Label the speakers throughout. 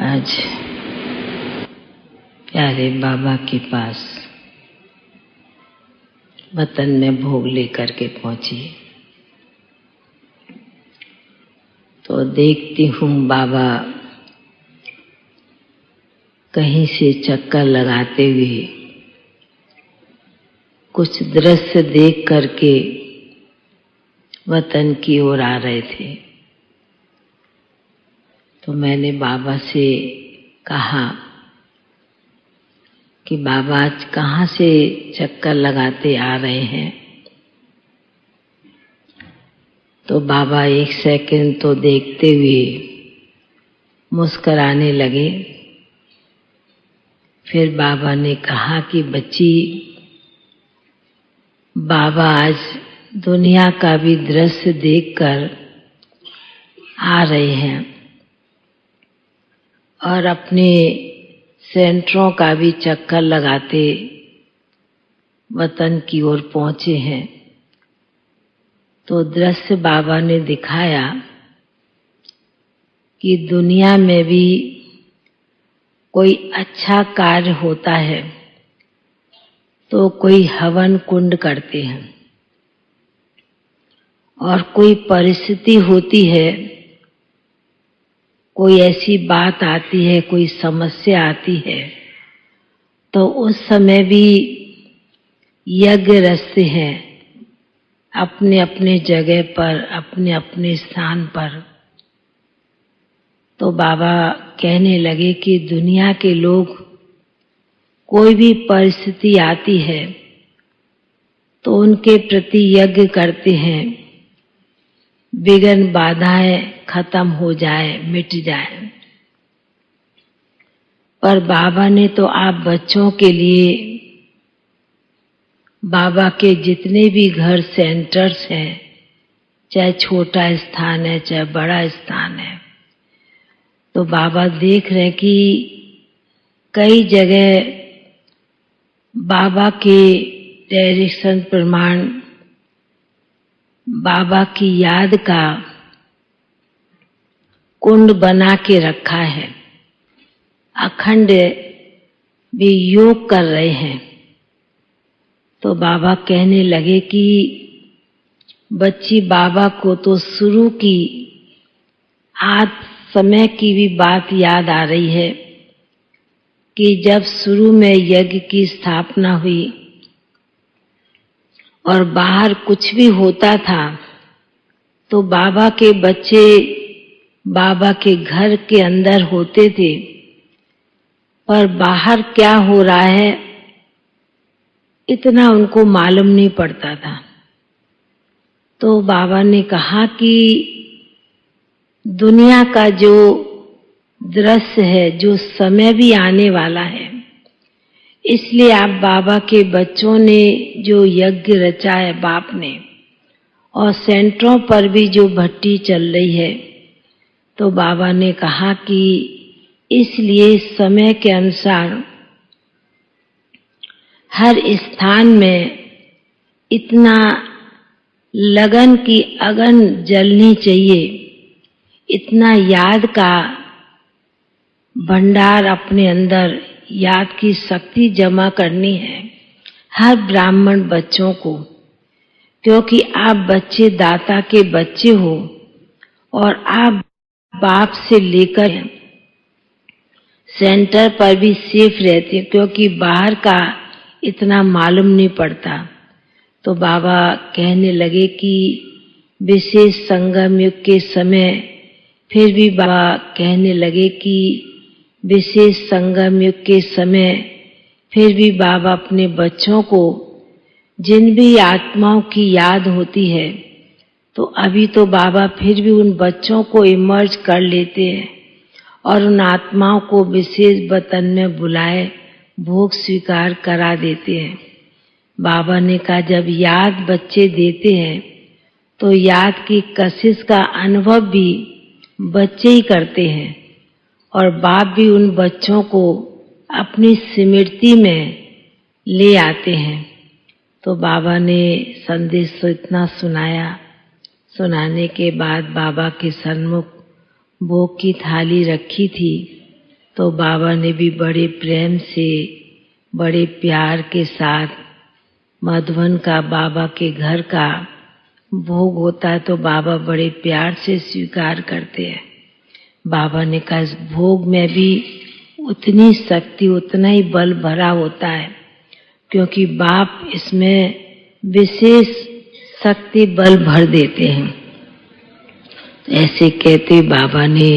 Speaker 1: आज प्यारे बाबा के पास वतन में भोग लेकर के पहुंची तो देखती हूँ बाबा कहीं से चक्कर लगाते हुए कुछ दृश्य देख करके वतन की ओर आ रहे थे। तो मैंने बाबा से कहा कि बाबा आज कहाँ से चक्कर लगाते आ रहे हैं। तो बाबा एक सेकंड तो देखते हुए मुस्कुराने लगे। फिर बाबा ने कहा कि बच्ची, बाबा आज दुनिया का भी दृश्य देखकर आ रहे हैं और अपने सेंटरों का भी चक्कर लगाते वतन की ओर पहुंचे हैं। तो दृश्य बाबा ने दिखाया कि दुनिया में भी कोई अच्छा कार्य होता है तो कोई हवन कुंड करते हैं, और कोई परिस्थिति होती है, कोई ऐसी बात आती है, कोई समस्या आती है, तो उस समय भी यज्ञ रचते हैं अपने अपने जगह पर, अपने अपने स्थान पर। तो बाबा कहने लगे कि दुनिया के लोग कोई भी परिस्थिति आती है तो उनके प्रति यज्ञ करते हैं, विघ्न बाधाएं खत्म हो जाए, मिट जाए। पर बाबा ने तो आप बच्चों के लिए बाबा के जितने भी घर सेंटर्स हैं, चाहे छोटा स्थान है चाहे बड़ा स्थान है, तो बाबा देख रहे हैं कि कई जगह बाबा के डायरेक्शन प्रमाण, बाबा की याद का कुंड बना के रखा है, अखंड भी योग कर रहे हैं। तो बाबा कहने लगे कि बच्ची, बाबा को तो शुरू की आज समय की भी बात याद आ रही है कि जब शुरू में यज्ञ की स्थापना हुई और बाहर कुछ भी होता था तो बाबा के बच्चे बाबा के घर के अंदर होते थे, पर बाहर क्या हो रहा है इतना उनको मालूम नहीं पड़ता था। तो बाबा ने कहा कि दुनिया का जो दृश्य है, जो समय भी आने वाला है, इसलिए आप बाबा के बच्चों ने जो यज्ञ रचा है बाप ने, और सेंटरों पर भी जो भट्टी चल रही है, तो बाबा ने कहा कि इसलिए समय के अनुसार हर स्थान में इतना लगन की अगन जलनी चाहिए, इतना याद का भंडार अपने अंदर, याद की शक्ति जमा करनी है हर ब्राह्मण बच्चों को, क्योंकि आप बच्चे दाता के बच्चे हो और आप बाप से लेकर सेंटर पर भी सेफ रहते हैं, क्योंकि बाहर का इतना मालूम नहीं पड़ता। तो बाबा कहने लगे कि विशेष संगम युग के समय, फिर भी बाबा कहने लगे कि विशेष संगम युग के समय फिर भी बाबा अपने बच्चों को, जिन भी आत्माओं की याद होती है, तो अभी तो बाबा फिर भी उन बच्चों को इमर्ज कर लेते हैं और उन आत्माओं को विशेष वतन में बुलाए भोग स्वीकार करा देते हैं। बाबा ने कहा जब याद बच्चे देते हैं तो याद की कशिश का अनुभव भी बच्चे ही करते हैं, और बाप भी उन बच्चों को अपनी स्मृति में ले आते हैं। तो बाबा ने संदेश तो इतना सुनाया, सुनाने के बाद बाबा के सन्मुख भोग की थाली रखी थी तो बाबा ने भी बड़े प्रेम से, बड़े प्यार के साथ मधुबन का बाबा के घर का भोग होता है तो बाबा बड़े प्यार से स्वीकार करते हैं। बाबा ने कहा इस भोग में भी उतनी शक्ति, उतना ही बल भरा होता है, क्योंकि बाप इसमें विशेष शक्ति बल भर देते हैं। ऐसे कहते बाबा ने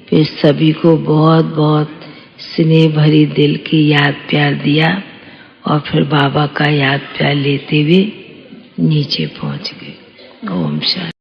Speaker 1: फिर सभी को बहुत बहुत स्नेह भरी दिल की याद प्यार दिया और फिर बाबा का याद प्यार लेते हुए नीचे पहुंच गए। ओम शांति।